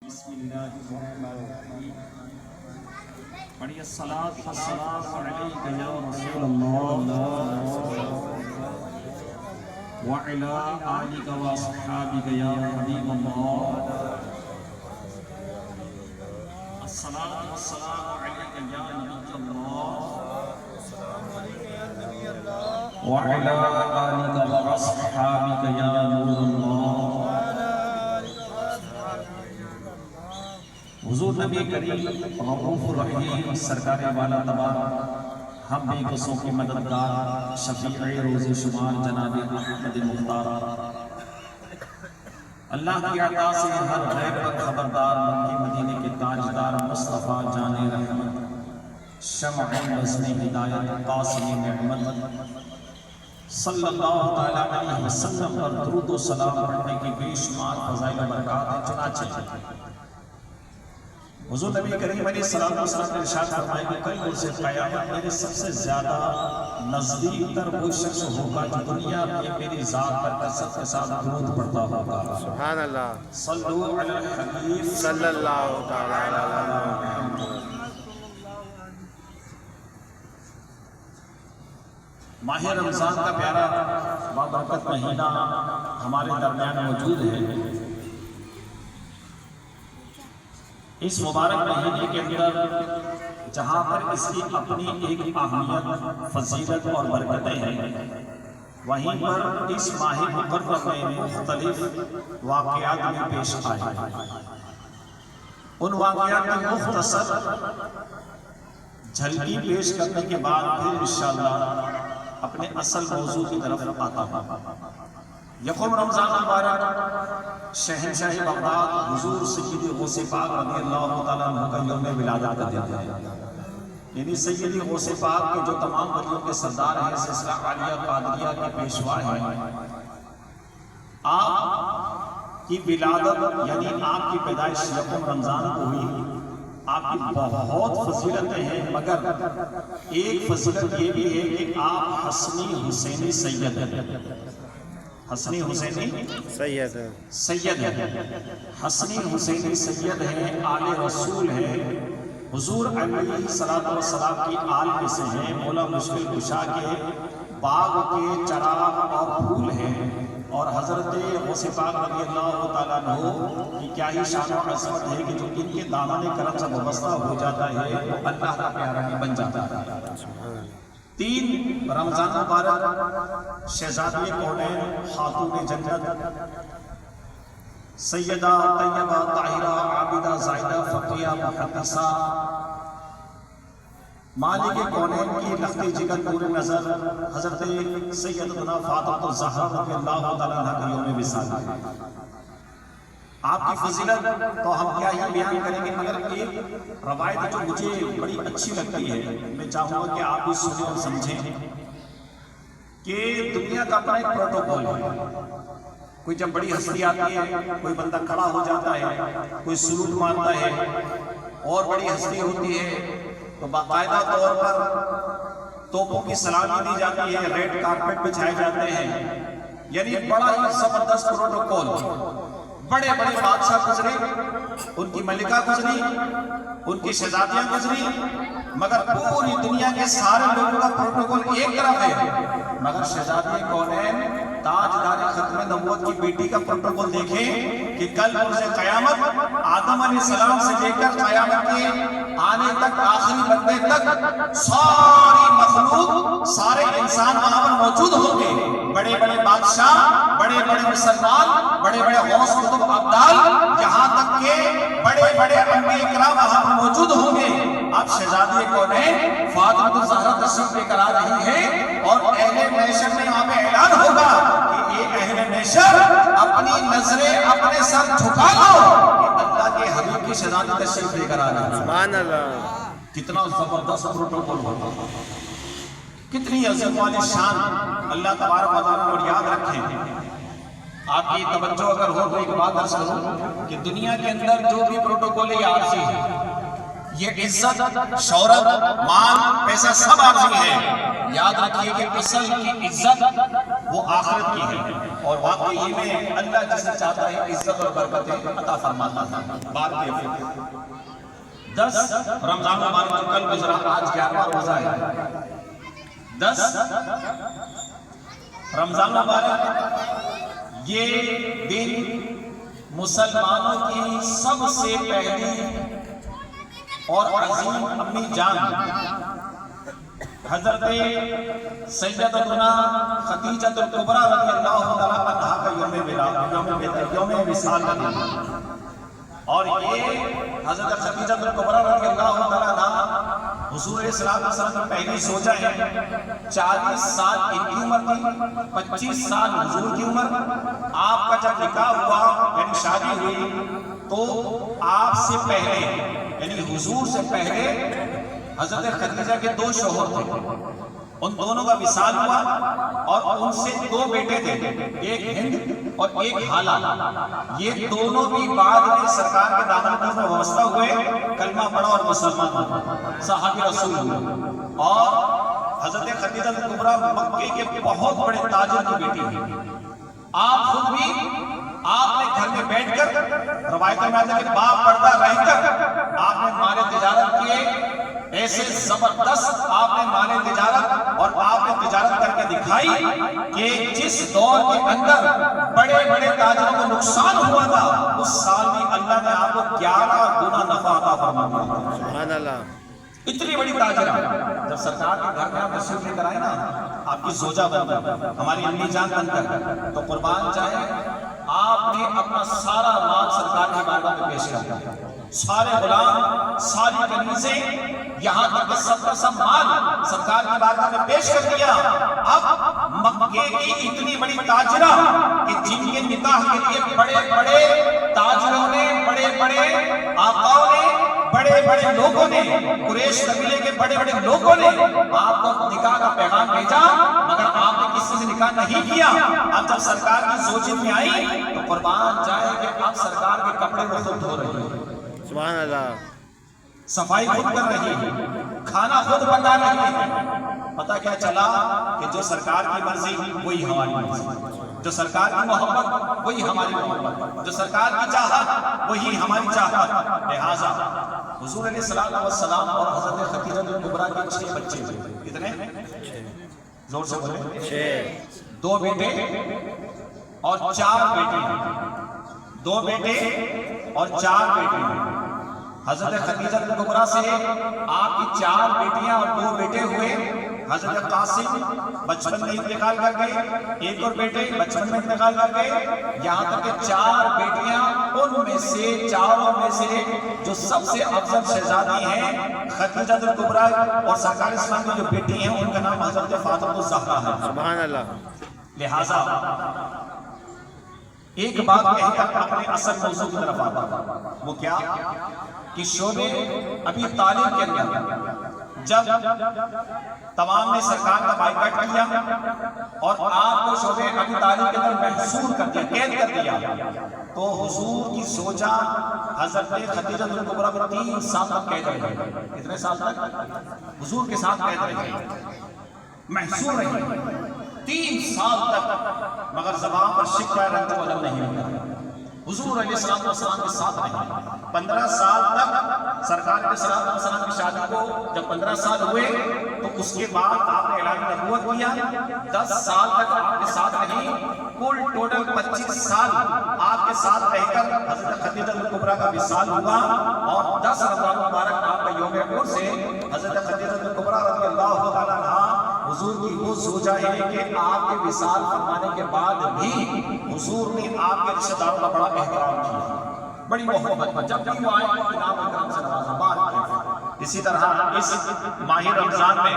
بسم اللہ الرحمن الرحیم پڑھیے الصلاۃ والسلام علیک یا رسول اللہ وعلی آلک واصحابک یا حبیب اللہ الصلاۃ والسلام علیک یا نبی اللہ وعلی آلک واصحابک یا نور اللہ حضور نبی کریم رؤوف الرحیم سرکار والا تبارک ہم بے بسوں کی مددگار شفیع روز شمار جناب احمد مختار اللہ کی عطا سے ہر غیب پر خبردار مکی مدینے کے تاجدار مصطفیٰ جان رحمت شمع بزم ہدایت قاسم نعمت صلی اللہ تعالیٰ علیہ وسلم پر درود و سلام پڑھنے کی بے شمار فضائل و برکات چنانچہ حضور نبی کریم علیہ السلام نے ارشاد فرمایا کہ کل روز قیامت میرے سب سے زیادہ نزدیک تر وہ شخص ہوگا جو دنیا میں میری ذات پر کثرت کے ساتھ درود پڑھتا ہوگا سبحان اللہ صلو علی الحبیب صلی اللہ تعالی علیہ وسلم۔ ماہ رمضان کا پیارا بابرکت مہینہ ہمارے درمیان موجود ہے۔ اس مبارک مہینے کے اندر جہاں پر اس کی اپنی ایک اہمیت فضیلت اور برکتیں ہیں، وہیں پر اس ماہ مقرر میں مختلف واقعات میں پیش آئے۔ ان واقعات میں مختصر جھلکی پیش کرنے کے بعد پھر انشاءاللہ اپنے اصل موضوع کی طرف آتا ہوں۔ یکم رمضان مبارک شہنشاہ بغداد حضور سید غوث پاک رضی اللہ تعالیٰ عنہ کا یوم ولادت کا دن ہے، یعنی سید غوث پاک کے جو تمام ولیوں کے سردار ہیں، سلسلہ عالیہ قادریہ کے پیشوا ہیں، آپ کی ولادت یعنی آپ کی پیدائش یکم رمضان کو ہوئی۔ آپ کی بہت فضیلتیں ہیں، مگر ایک فضیلت یہ بھی ہے کہ آپ حسنی حسینی سید ہیں۔ حسنی حسینی سید ہیں، حسنی حسینی سید ہیں، آل رسول ہیں، حضور علیہ السلام کی آل میں سے ہیں، مولا مشکل کشا کے باغ کے چراغ اور پھول ہیں، اور حضرت غوث پاک رضی اللہ تعالیٰ عنہ کی کیا ہی شان و عظمت ہے کہ جو ان کے دامن کرم سے وابستہ ہو جاتا ہے وہ اللہ کا پیارا بھی بن جاتا ہے۔ 3 رمضان مبارک شہزادی کونین خاتون جنت سیدہ طیبہ طاہرہ عابدہ زاہدہ فقیہ محدثہ مالک کونین کی لخت جگر نور نظر حضرت سیدنا فاطمہ الزہرا رضی اللہ تعالیٰ عنہ کا یوم وصال ہے۔ آپ کی فضیلت تو ہم کیا ہی بیان کریں گے، مگر ایک روایت جو مجھے بڑی اچھی لگتی ہے، میں چاہوں گا کہ آپ بھی سنیں اور سمجھیں کہ دنیا کا اپنا ایک پروٹوکول ہے۔ کوئی جب بڑی ہستی آتی ہے، کوئی بندہ کھڑا ہو جاتا ہے، کوئی سلوٹ مارتا ہے، اور بڑی ہستی ہوتی ہے تو باقاعدہ طور پر توپوں کی سلامی دی جاتی ہے، ریڈ کارپٹ بچھائے جاتے ہیں، یعنی بڑا ہی زبردست پروٹوکول۔ بڑے بڑے بادشاہ گزرے، ان کی ملکہ گزری، ان کی شہزادیاں گزری، مگر پوری دنیا کے سارے لوگوں کا پروٹوکول ایک طرف ہے، مگر شہزادی کونین تاجدار ختم نبوت کی بیٹی کا پروٹوکول دیکھیں کہ کل روز قیامت آدم علیہ السلام سے لے کر قیامت کے آنے تک آخری بندے تک ساری مخلوق سارے انسان وہاں پر موجود ہوں گے، بڑے بڑے بادشاہ، بڑے بڑے مسلمان، بڑے بڑے غوث قطب ابدال، یہاں تک کہ بڑے بڑے انبیاء کرام وہاں پر موجود ہوں گے۔ اب شہزادی کونین فاطمہ الزہرا تشریف لے کر آ رہی ہے، اور اہل محشر میں وہاں پہ اعلان ہوگا کہ یہ اہل محشر اپنی نظریں اپنے سر جھکا لو کہ اللہ کے حبیب کی شہزادی تشریف لے کر آ رہی ہے۔ سبحان اللہ، کتنا زبردست پروٹوکول ہوگا، کتنی عظیم والی شان اللہ تبارک و تعالیٰ اور یاد رکھیں۔ آپ کی توجہ اگر ہو تو ایک بات عرض کروں کہ دنیا کے اندر جو بھی پروٹوکول ہے یہ عارضی ہے، یہ عزت، شہرت، مال، پیسہ سب عارضی ہے۔ یاد رکھیے کہ اصل کی عزت وہ آخرت کی ہے، اور واقعی میں اللہ جسے چاہتا ہے عزت اور برکتیں عطا فرماتا ہے۔ بات یہ 10 رمضان مبارک جو کل گزرا، آج 11واں روزہ ہے۔ 10 رمضان مبارک یہ دن مسلمانوں کی سب سے پہلی اور عظیم امی جان حضرت سیدتنا خدیجہ الکبریٰ رضی اللہ تعالیٰ عنہا کا یوم وصال کا دن، اور یہ حضرت خدیجہ الکبریٰ رضی اللہ تعالیٰ عنہا حضور صلی اللہ علیہ وسلم کی پہلی زوجہ ہے۔ 40 سال ان کی عمر تھی، 25 سال حضور کی عمر۔ آپ کا جب نکاح ہوا یعنی شادی ہوئی تو آپ سے پہلے یعنی حضور سے پہلے حضرت خدیجہ کے 2 شوہر تھے، ان دونوں کا وصال ہوا اور ان سے 2 بیٹے تھے، ایک ہند اور ایک حالہ۔ یہ دونوں بھی بعد میں سرکار کے دامن میں وابستہ ہوئے، کلمہ پڑھا اور مسلمان ہوئے، صحابی رسول ہوئے۔ اور حضرت خدیجہ الکبریٰ مکے کے بہت بڑے تاجر کی بیٹی ہوئی۔ آپ خود بھی آپ نے گھر میں بیٹھ کر، روایتوں میں آتا ہے کہ باپ پردہ رہ کر آپ نے مال تجارت کیے، ایسے زبردست آپ نے مال تجارت، اور آپ نے تجارت کر کے دکھائی کہ جس دور کے اندر بڑے بڑے تاجروں کو نقصان ہوا تھا، اس سال بھی اللہ نے آپ کو 11 گنا نفع عطا فرما دیا۔ سبحان اللہ۔ اتنی بڑی تاجرہ جب سرکار کے گھر میں آپ تشریف لے کر آئے نا، آپ کی زوجہ بن کر، ہماری امی جان بن کر، تو قربان جائے آپ نے اپنا سارا مال سرکار کی بارگاہ میں پیش کر دیا، سارے غلام، ساری کنیزیں، یہاں تک کہ سب کا سب مال سرکار کی بارگاہ میں پیش کر دیا۔ اب مکے کی اتنی بڑی تاجرہ کہ جن کے نکاح کے لیے بڑے بڑے تاجروں نے، بڑے بڑے آقاؤں نے، بڑے بڑے لوگوں نے، قریش قبیلے کے بڑے بڑے لوگوں نے آپ کو نکاح کا پیغام بھیجا، مگر آپ نے کسی سے نکاح نہیں کیا۔ اب جب سرکار کی زوجت میں آئی تو قربان جائے کہ اب سرکار کے کپڑے وہ خود دھو رہی ہے، سبحان اللہ، صفائی خود کر رہی ہے، کھانا خود پکا رہی ہے۔ پتہ کیا چلا کہ جو سرکار کی مرضی وہی ہماری مرضی، جو سرکار کی محبت وہی ہماری محبت، جو سرکار کی چاہت وہی ہماری چاہت۔ لہٰذا حضور علیہ السلام اور حضرت خدیجہ الکبریٰ کے 6 بچے ہوئے۔ کتنے؟ زور سے بولے۔ 6 2 بیٹے اور 4 بیٹے ہیں، 2 بیٹے اور 4 بیٹے ہیں۔ حضرت خدیجہ الکبریٰ سے آپ کی 4 بیٹیاں اور 2 بیٹے ہوئے۔ حضرت قاسم بچپن میں انتقال کر گئے، ایک اور بیٹے بچپن میں انتقال کر گئے، یہاں تک کہ 4 بیٹیاں، ان میں سے 4 میں سے جو سب سے افضل شہزادی ہیں خدیجہ الکبریٰ، اور سرکار اسلام کی جو بیٹی ہیں ان کا نام حضرت فاطمہ الزہرا ہے۔ سبحان اللہ۔ لہٰذا ایک بات کہہ کر اپنے اصل موضوع کی طرف آتا ہے، وہ کیا کہ شعبے ابی طالب کے اندر جب تمام نے سرکار کا بائیکاٹ کیا اور آپ کو شعبے ابی طالب کے اندر محصور کر دیا، قید کر دیا، تو حضور کی زوجہ حضرت خدیجہ الکبریٰ میں 3 سال تک قید رہی۔ کتنے سال تک حضور کے ساتھ قید رہی، محصور رہی 3 سال تک، مگر زبان پر شکوہ رنج و الم نہیں ہوتا۔ حضور علیہ السلام کے ساتھ رہے 15 سال تک۔ سرکار علیہ السلام کی شادی کو جب 15 سال ہوئے تو اس کے بعد آپ نے اعلان نبوت کیا، 10 سال تک آپ کے ساتھ رہی، کل ٹوٹل 25 سال آپ کے ساتھ رہ کر حضرت خدیجہ الکبریٰ کا وصال ہوا، اور 10 رمضان مبارک آپ کا یوم عرس سے حضرت خدیجہ الکبریٰ رضی اللہ تعالیٰ عنہا حضور کی وہ زوجہ ہے کہ آپ کے وصال فرمانے کے بعد بھی حضور نے آپ کے رشتہ داروں کا بڑا احترام کیا، بڑی محبت، جب بھی وہ آئے انعام اکرام سے نوازا۔ اسی طرح اس ماہ رمضان میں